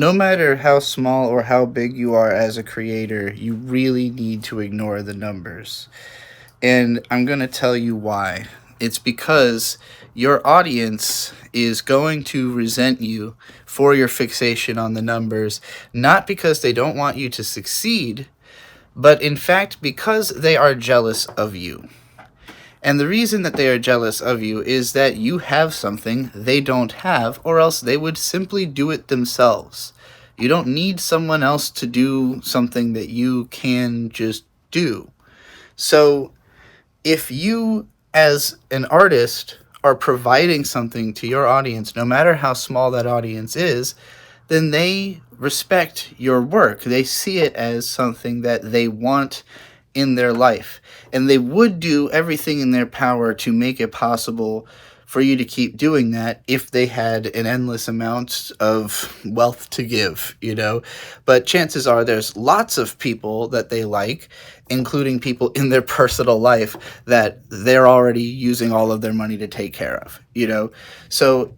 No matter how small or how big you are as a creator, you really need to ignore the numbers. And I'm going to tell you why. It's because your audience is going to resent you for your fixation on the numbers, not because they don't want you to succeed, but in fact because they are jealous of you. And the reason that they are jealous of you is that you have something they don't have, or else they would simply do it themselves. You don't need someone else to do something that you can just do. So, if you, as an artist, are providing something to your audience, no matter how small that audience is, then they respect your work. They see it as something that they want in their life. And they would do everything in their power to make it possible for you to keep doing that if they had an endless amount of wealth to give, you know. But chances are there's lots of people that they like, including people in their personal life that they're already using all of their money to take care of, you know. So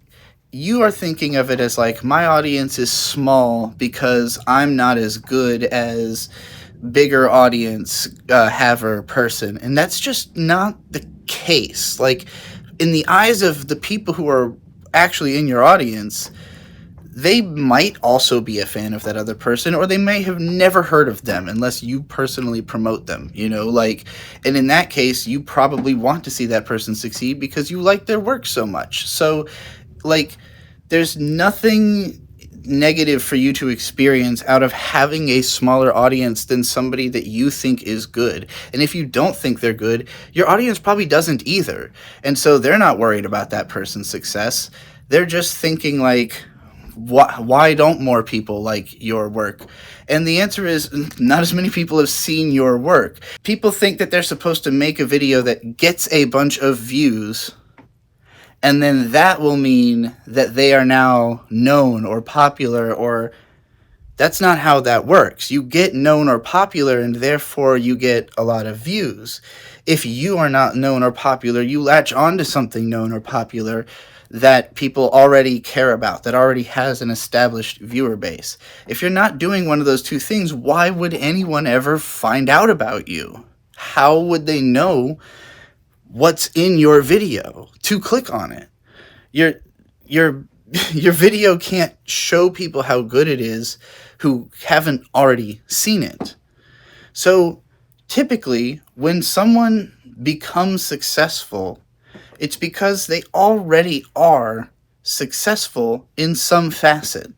you are thinking of it as like, my audience is small because I'm not as good as bigger audience haver person, and that's just not the case. Like, in the eyes of the people who are actually in your audience, they might also be a fan of that other person, or they may have never heard of them unless you personally promote them, you know, like, and in that case you probably want to see that person succeed because you like their work so much. So, like, there's nothing negative for you to experience out of having a smaller audience than somebody that you think is good. And if you don't think they're good, your audience probably doesn't either. And so they're not worried about that person's success. They're just thinking like, why don't more people like your work? And the answer is, not as many people have seen your work. People think that they're supposed to make a video that gets a bunch of views, and then that will mean that they are now known or popular, or that's not how that works. You get known or popular, and therefore you get a lot of views. If you are not known or popular, you latch onto something known or popular that people already care about, that already has an established viewer base. If you're not doing one of those two things, why would anyone ever find out about you? How would they know what's in your video to click on it? Your your your video can't show people how good it is who haven't already seen it. So typically when someone becomes successful, it's because they already are successful in some facet.